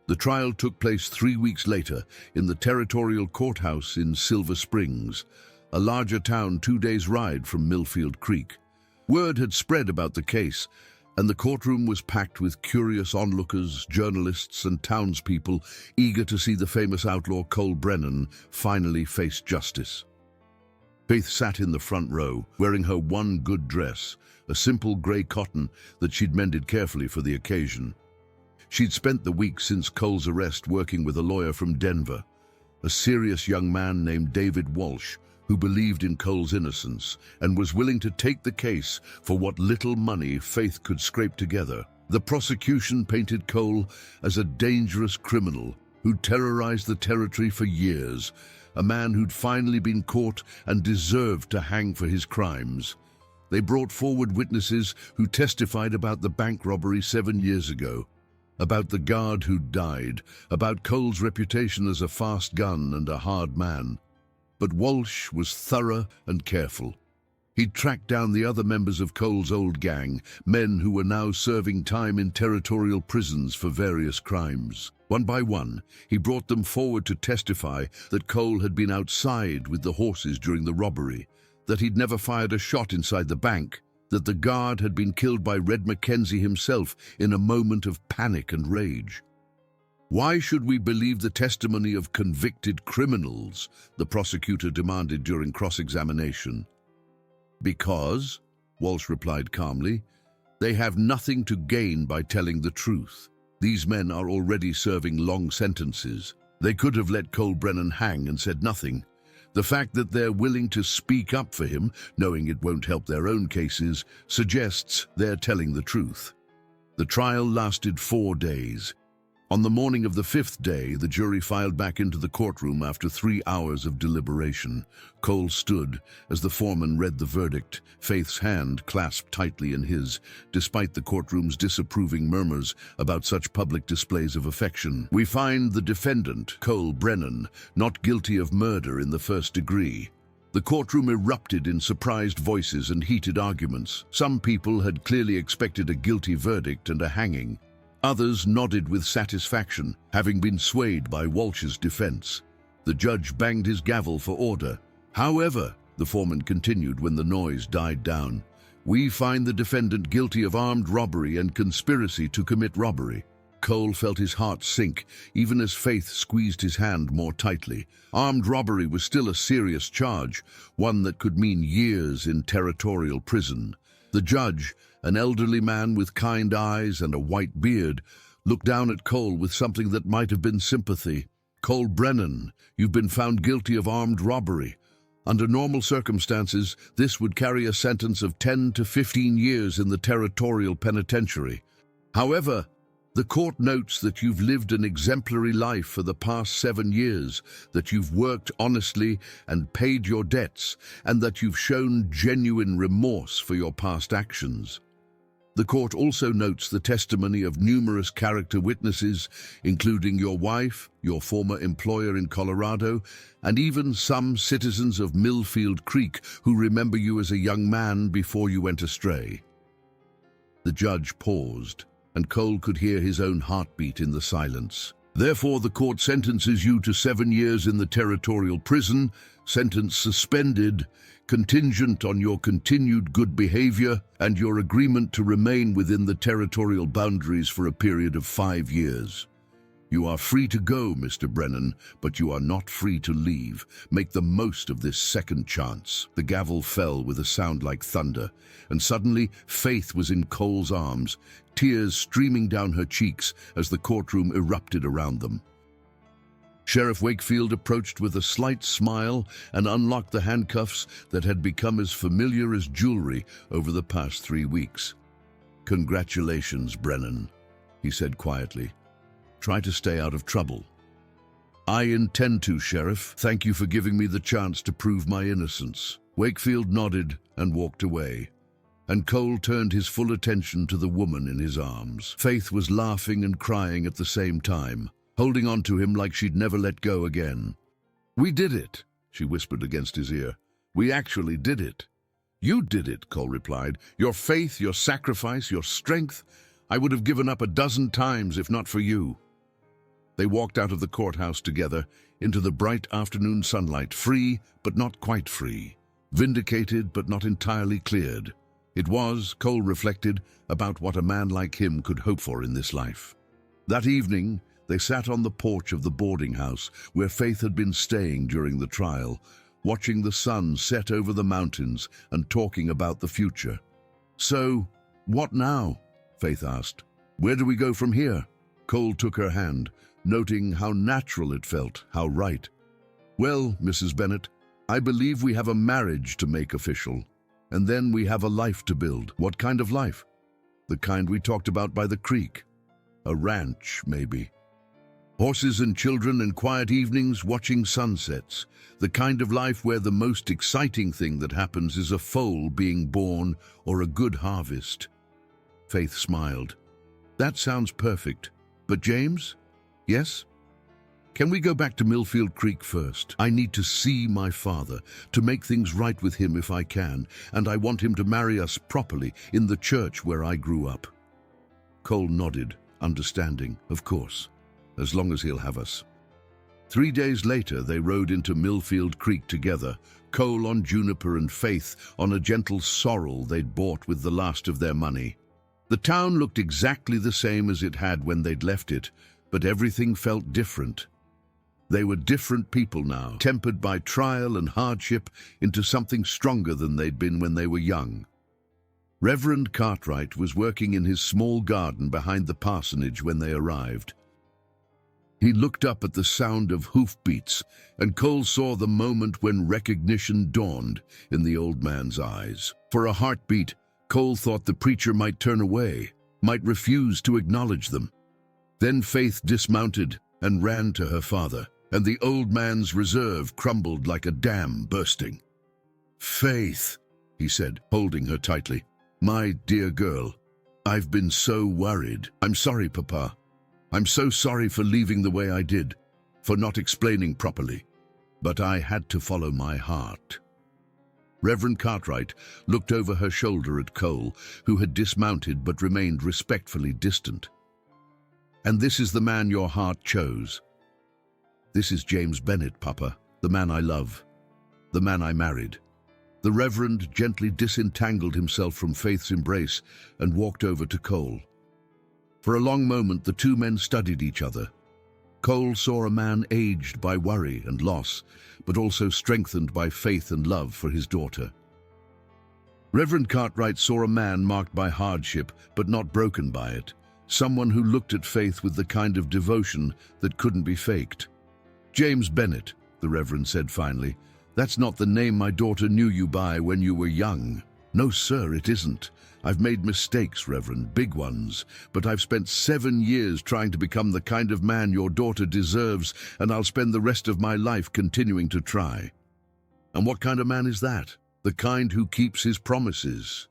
The trial took place 3 weeks later in the territorial courthouse in Silver Springs, a larger town 2 days' ride from Millfield Creek. Word had spread about the case, and the courtroom was packed with curious onlookers, journalists, and townspeople eager to see the famous outlaw Cole Brennan finally face justice. Faith sat in the front row, wearing her one good dress, a simple grey cotton that she'd mended carefully for the occasion. She'd spent the week since Cole's arrest working with a lawyer from Denver, a serious young man named David Walsh, who believed in Cole's innocence and was willing to take the case for what little money Faith could scrape together. The prosecution painted Cole as a dangerous criminal who'd terrorized the territory for years, a man who'd finally been caught and deserved to hang for his crimes. They brought forward witnesses who testified about the bank robbery 7 years ago, about the guard who'd died, about Cole's reputation as a fast gun and a hard man. But Walsh was thorough and careful. He'd tracked down the other members of Cole's old gang, men who were now serving time in territorial prisons for various crimes. One by one, he brought them forward to testify that Cole had been outside with the horses during the robbery, that he'd never fired a shot inside the bank, that the guard had been killed by Red Mackenzie himself in a moment of panic and rage. Why should we believe the testimony of convicted criminals? The prosecutor demanded during cross-examination. Because, Walsh replied calmly, they have nothing to gain by telling the truth. These men are already serving long sentences. They could have let Cole Brennan hang and said nothing. The fact that they're willing to speak up for him, knowing it won't help their own cases, suggests they're telling the truth. The trial lasted 4 days. On the morning of the 5th day, the jury filed back into the courtroom after 3 hours of deliberation. Cole stood as the foreman read the verdict, Faith's hand clasped tightly in his, despite the courtroom's disapproving murmurs about such public displays of affection. We find the defendant, Cole Brennan, not guilty of murder in the 1st degree. The courtroom erupted in surprised voices and heated arguments. Some people had clearly expected a guilty verdict and a hanging. Others nodded with satisfaction, having been swayed by Walsh's defense. The judge banged his gavel for order. However, the foreman continued when the noise died down, we find the defendant guilty of armed robbery and conspiracy to commit robbery. Cole felt his heart sink, even as Faith squeezed his hand more tightly. Armed robbery was still a serious charge, one that could mean years in territorial prison. The judge, an elderly man with kind eyes and a white beard, looked down at Cole with something that might have been sympathy. "Cole Brennan, you've been found guilty of armed robbery. Under normal circumstances, this would carry a sentence of 10 to 15 years in the territorial penitentiary. However, the court notes that you've lived an exemplary life for the past 7 years, that you've worked honestly and paid your debts, and that you've shown genuine remorse for your past actions. The court also notes the testimony of numerous character witnesses, including your wife, your former employer in Colorado, and even some citizens of Millfield Creek who remember you as a young man before you went astray." The judge paused, and Cole could hear his own heartbeat in the silence. "Therefore, the court sentences you to 7 years in the territorial prison, sentence suspended, contingent on your continued good behavior and your agreement to remain within the territorial boundaries for a period of 5 years. You are free to go, Mr. Brennan, but you are not free to leave. Make the most of this second chance." The gavel fell with a sound like thunder, and suddenly Faith was in Cole's arms, tears streaming down her cheeks as the courtroom erupted around them. Sheriff Wakefield approached with a slight smile and unlocked the handcuffs that had become as familiar as jewelry over the past 3 weeks. "Congratulations, Brennan," he said quietly. "Try to stay out of trouble." "I intend to, Sheriff. Thank you for giving me the chance to prove my innocence." Wakefield nodded and walked away, and Cole turned his full attention to the woman in his arms. Faith was laughing and crying at the same time, holding on to him like she'd never let go again. "We did it," she whispered against his ear. "We actually did it." "You did it," Cole replied. "Your faith, your sacrifice, your strength. I would have given up 12 times if not for you." They walked out of the courthouse together into the bright afternoon sunlight, free but not quite free, vindicated but not entirely cleared. It was, Cole reflected, about what a man like him could hope for in this life. That evening, they sat on the porch of the boarding house where Faith had been staying during the trial, watching the sun set over the mountains and talking about the future. "So, what now?" Faith asked. "Where do we go from here?" Cole took her hand, noting how natural it felt, how right. "Well, Mrs. Bennett, I believe we have a marriage to make official, and then we have a life to build." "What kind of life?" "The kind we talked about by the creek. A ranch, maybe. Horses and children and quiet evenings watching sunsets. The kind of life where the most exciting thing that happens is a foal being born or a good harvest." Faith smiled. "That sounds perfect. But James? Yes? Can we go back to Millfield Creek first? I need to see my father, to make things right with him if I can, and I want him to marry us properly in the church where I grew up." Cole nodded, understanding, "Of course, as long as he'll have us." 3 days later, they rode into Millfield Creek together, Cole on Juniper and Faith on a gentle sorrel they'd bought with the last of their money. The town looked exactly the same as it had when they'd left it, but everything felt different. They were different people now, tempered by trial and hardship into something stronger than they'd been when they were young. Reverend Cartwright was working in his small garden behind the parsonage when they arrived. He looked up at the sound of hoofbeats, and Cole saw the moment when recognition dawned in the old man's eyes. For a heartbeat, Cole thought the preacher might turn away, might refuse to acknowledge them. Then Faith dismounted and ran to her father, and the old man's reserve crumbled like a dam bursting. "Faith," he said, holding her tightly. "My dear girl, I've been so worried. I'm sorry, Papa. I'm so sorry for leaving the way I did, for not explaining properly. But I had to follow my heart." Reverend Cartwright looked over her shoulder at Cole, who had dismounted but remained respectfully distant. "And this is the man your heart chose. This is James Bennett, Papa, the man I love, the man I married." The Reverend gently disentangled himself from Faith's embrace and walked over to Cole. For a long moment, the two men studied each other. Cole saw a man aged by worry and loss, but also strengthened by faith and love for his daughter. Reverend Cartwright saw a man marked by hardship, but not broken by it, someone who looked at faith with the kind of devotion that couldn't be faked. "James Bennett," the Reverend said finally, "that's not the name my daughter knew you by when you were young." "No, sir, it isn't. I've made mistakes, Reverend, big ones, but I've spent 7 years trying to become the kind of man your daughter deserves, and I'll spend the rest of my life continuing to try." "And what kind of man is that?" "The kind who keeps his promises.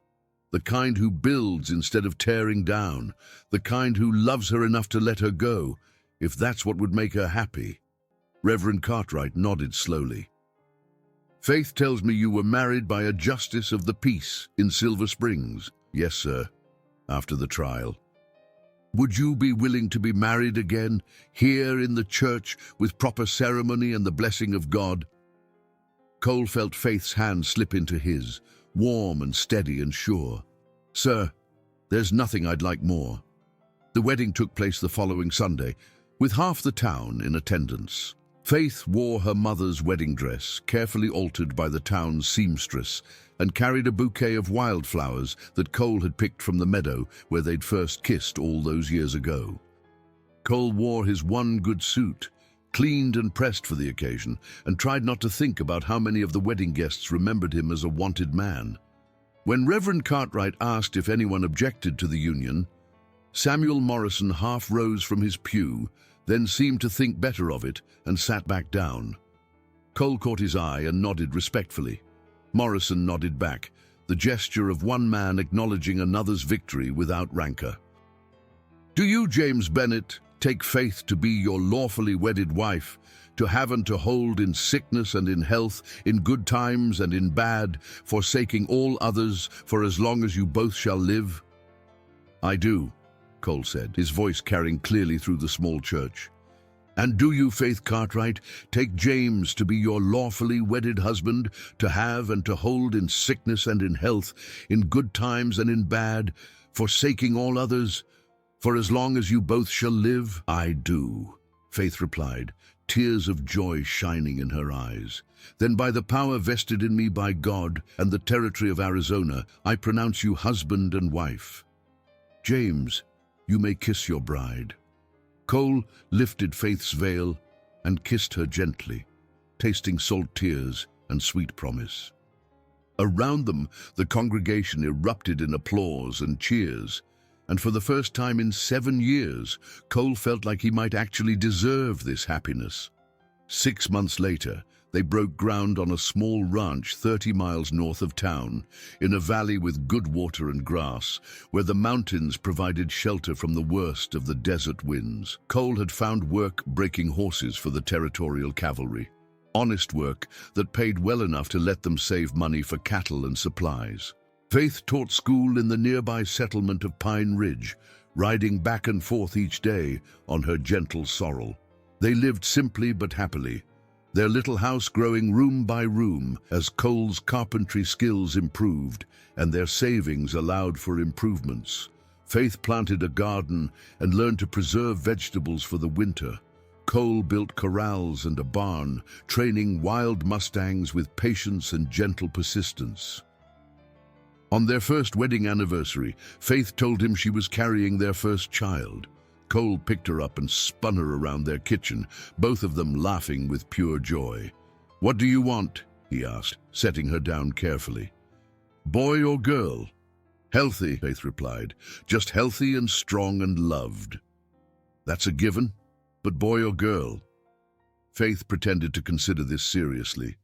The kind who builds instead of tearing down. The kind who loves her enough to let her go, if that's what would make her happy." Reverend Cartwright nodded slowly. "Faith tells me you were married by a justice of the peace in Silver Springs." "Yes, sir, after the trial." "Would you be willing to be married again, here in the church, with proper ceremony and the blessing of God?" Cole felt Faith's hand slip into his, warm and steady and sure. "Sir, there's nothing I'd like more." The wedding took place the following Sunday, with half the town in attendance. Faith wore her mother's wedding dress, carefully altered by the town's seamstress, and carried a bouquet of wildflowers that Cole had picked from the meadow where they'd first kissed all those years ago. Cole wore his one good suit, cleaned and pressed for the occasion, and tried not to think about how many of the wedding guests remembered him as a wanted man. When Reverend Cartwright asked if anyone objected to the union, Samuel Morrison half rose from his pew, then seemed to think better of it and sat back down. Cole caught his eye and nodded respectfully. Morrison nodded back, the gesture of one man acknowledging another's victory without rancor. "Do you, James Bennett, take Faith to be your lawfully wedded wife, to have and to hold in sickness and in health, in good times and in bad, forsaking all others for as long as you both shall live?" "I do," Cole said, his voice carrying clearly through the small church. "And do you, Faith Cartwright, take James to be your lawfully wedded husband, to have and to hold in sickness and in health, in good times and in bad, forsaking all others, for as long as you both shall live?" "I do," Faith replied, tears of joy shining in her eyes. "Then by the power vested in me by God and the territory of Arizona, I pronounce you husband and wife. James, you may kiss your bride." Cole lifted Faith's veil and kissed her gently, tasting salt tears and sweet promise. Around them, the congregation erupted in applause and cheers, and for the first time in 7 years, Cole felt like he might actually deserve this happiness. 6 months later, they broke ground on a small ranch 30 miles north of town, in a valley with good water and grass, where the mountains provided shelter from the worst of the desert winds. Cole had found work breaking horses for the territorial cavalry. Honest work that paid well enough to let them save money for cattle and supplies. Faith taught school in the nearby settlement of Pine Ridge, riding back and forth each day on her gentle sorrel. They lived simply but happily, their little house growing room by room as Cole's carpentry skills improved and their savings allowed for improvements. Faith planted a garden and learned to preserve vegetables for the winter. Cole built corrals and a barn, training wild mustangs with patience and gentle persistence. On their first wedding anniversary, Faith told him she was carrying their first child. Cole picked her up and spun her around their kitchen, both of them laughing with pure joy. "What do you want?" he asked, setting her down carefully. "Boy or girl?" "Healthy," Faith replied. "Just healthy and strong and loved." "That's a given? But boy or girl?" Faith pretended to consider this seriously.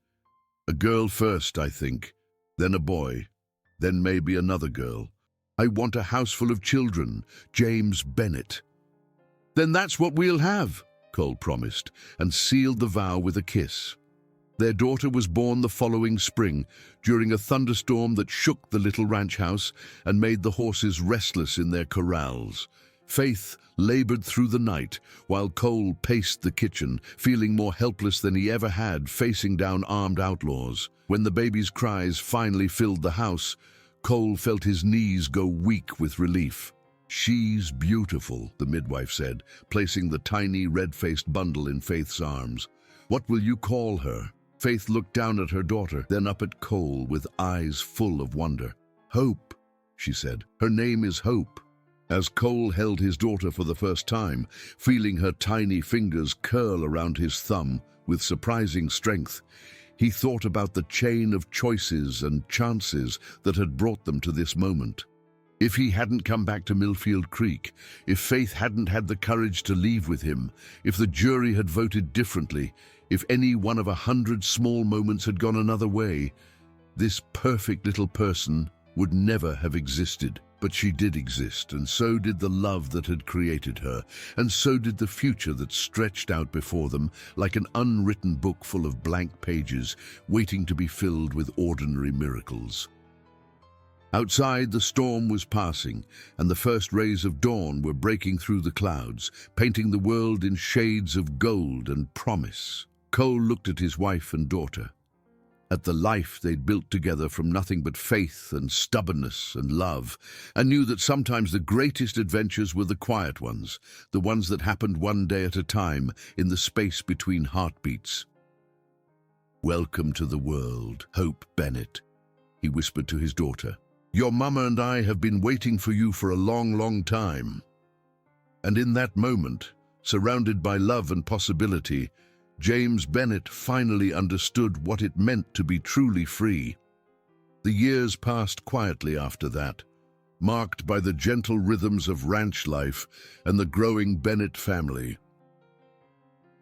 "A girl first, I think, then a boy, then maybe another girl. I want a house full of children, James Bennett." "Then that's what we'll have," Cole promised, and sealed the vow with a kiss. Their daughter was born the following spring, during a thunderstorm that shook the little ranch house and made the horses restless in their corrals. Faith labored through the night, while Cole paced the kitchen, feeling more helpless than he ever had facing down armed outlaws. When the baby's cries finally filled the house, Cole felt his knees go weak with relief. "She's beautiful," the midwife said, placing the tiny red-faced bundle in Faith's arms. "What will you call her?" Faith looked down at her daughter, then up at Cole with eyes full of wonder. "Hope," she said. "Her name is Hope." As Cole held his daughter for the first time, feeling her tiny fingers curl around his thumb with surprising strength, he thought about the chain of choices and chances that had brought them to this moment. If he hadn't come back to Millfield Creek, if Faith hadn't had the courage to leave with him, if the jury had voted differently, if any one of 100 small moments had gone another way, this perfect little person would never have existed. But she did exist, and so did the love that had created her, and so did the future that stretched out before them like an unwritten book full of blank pages, waiting to be filled with ordinary miracles. Outside, the storm was passing, and the first rays of dawn were breaking through the clouds, painting the world in shades of gold and promise. Cole looked at his wife and daughter, at the life they'd built together from nothing but faith and stubbornness and love, and knew that sometimes the greatest adventures were the quiet ones, the ones that happened one day at a time in the space between heartbeats. "Welcome to the world, Hope Bennett," he whispered to his daughter. "Your mama and I have been waiting for you for a long, long time." And in that moment, surrounded by love and possibility, James Bennett finally understood what it meant to be truly free. The years passed quietly after that, marked by the gentle rhythms of ranch life and the growing Bennett family.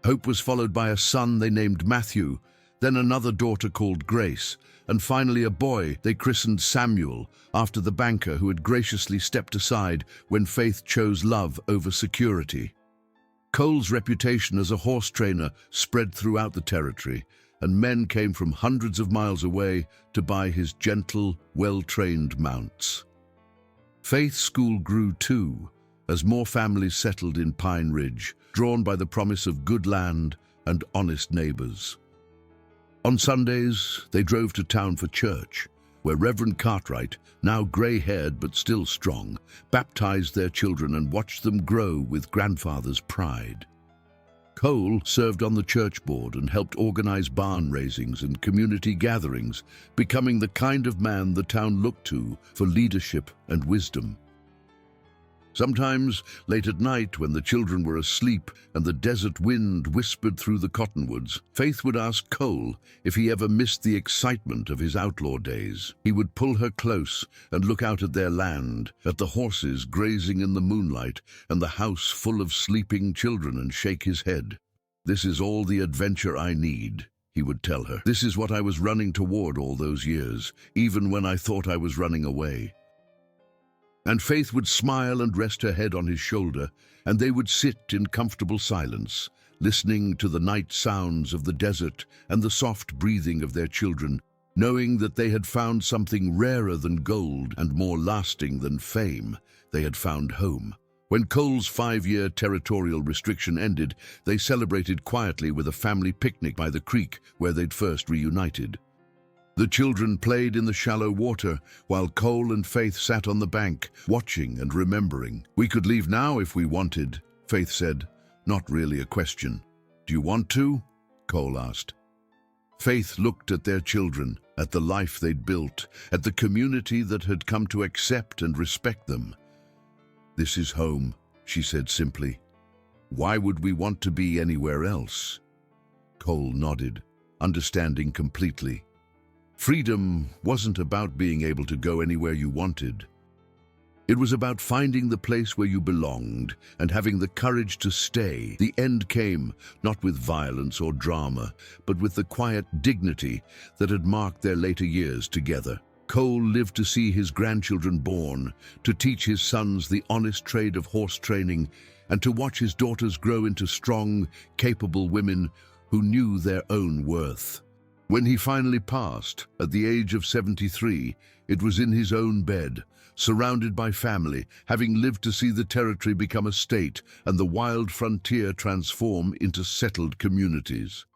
Hope was followed by a son they named Matthew, then another daughter called Grace, and finally a boy they christened Samuel, after the banker who had graciously stepped aside when Faith chose love over security. Cole's reputation as a horse trainer spread throughout the territory, and men came from hundreds of miles away to buy his gentle, well-trained mounts. Faith's school grew too, as more families settled in Pine Ridge, drawn by the promise of good land and honest neighbors. On Sundays, they drove to town for church, where Reverend Cartwright, now gray-haired but still strong, baptized their children and watched them grow with grandfather's pride. Cole served on the church board and helped organize barn raisings and community gatherings, becoming the kind of man the town looked to for leadership and wisdom. Sometimes, late at night, when the children were asleep and the desert wind whispered through the cottonwoods, Faith would ask Cole if he ever missed the excitement of his outlaw days. He would pull her close and look out at their land, at the horses grazing in the moonlight and the house full of sleeping children, and shake his head. "This is all the adventure I need," he would tell her. "This is what I was running toward all those years, even when I thought I was running away." And Faith would smile and rest her head on his shoulder, and they would sit in comfortable silence, listening to the night sounds of the desert and the soft breathing of their children, knowing that they had found something rarer than gold and more lasting than fame. They had found home. When Cole's 5-year territorial restriction ended, they celebrated quietly with a family picnic by the creek where they'd first reunited. The children played in the shallow water, while Cole and Faith sat on the bank, watching and remembering. "We could leave now if we wanted," Faith said, not really a question. "Do you want to?" Cole asked. Faith looked at their children, at the life they'd built, at the community that had come to accept and respect them. "This is home," she said simply. "Why would we want to be anywhere else?" Cole nodded, understanding completely. Freedom wasn't about being able to go anywhere you wanted. It was about finding the place where you belonged and having the courage to stay. The end came, not with violence or drama, but with the quiet dignity that had marked their later years together. Cole lived to see his grandchildren born, to teach his sons the honest trade of horse training, and to watch his daughters grow into strong, capable women who knew their own worth. When he finally passed, at the age of 73, it was in his own bed, surrounded by family, having lived to see the territory become a state and the wild frontier transform into settled communities.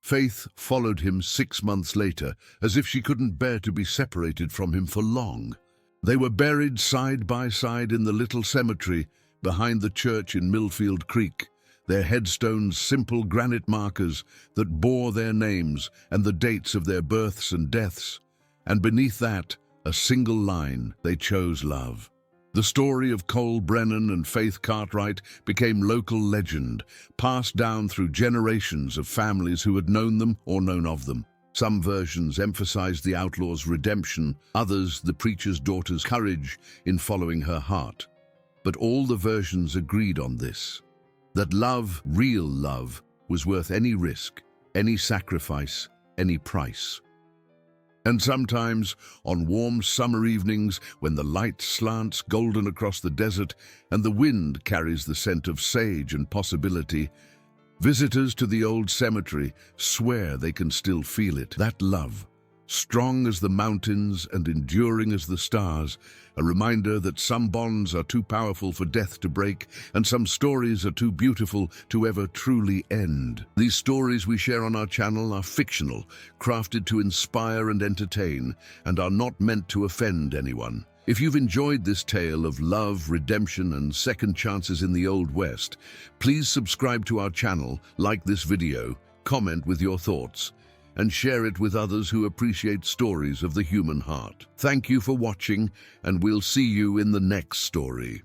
Faith followed him 6 months later, as if she couldn't bear to be separated from him for long. They were buried side by side in the little cemetery behind the church in Millfield Creek, their headstones simple granite markers that bore their names and the dates of their births and deaths, and beneath that, a single line: they chose love. The story of Cole Brennan and Faith Cartwright became local legend, passed down through generations of families who had known them or known of them. Some versions emphasized the outlaw's redemption, others the preacher's daughter's courage in following her heart. But all the versions agreed on this: that love, real love, was worth any risk, any sacrifice, any price. And sometimes, on warm summer evenings, when the light slants golden across the desert and the wind carries the scent of sage and possibility, visitors to the old cemetery swear they can still feel it. That love, strong as the mountains and enduring as the stars, a reminder that some bonds are too powerful for death to break, and some stories are too beautiful to ever truly end. These stories we share on our channel are fictional, crafted to inspire and entertain, and are not meant to offend anyone. If you've enjoyed this tale of love, redemption, and second chances in the Old West, please subscribe to our channel, like this video, comment with your thoughts, and share it with others who appreciate stories of the human heart. Thank you for watching, and we'll see you in the next story.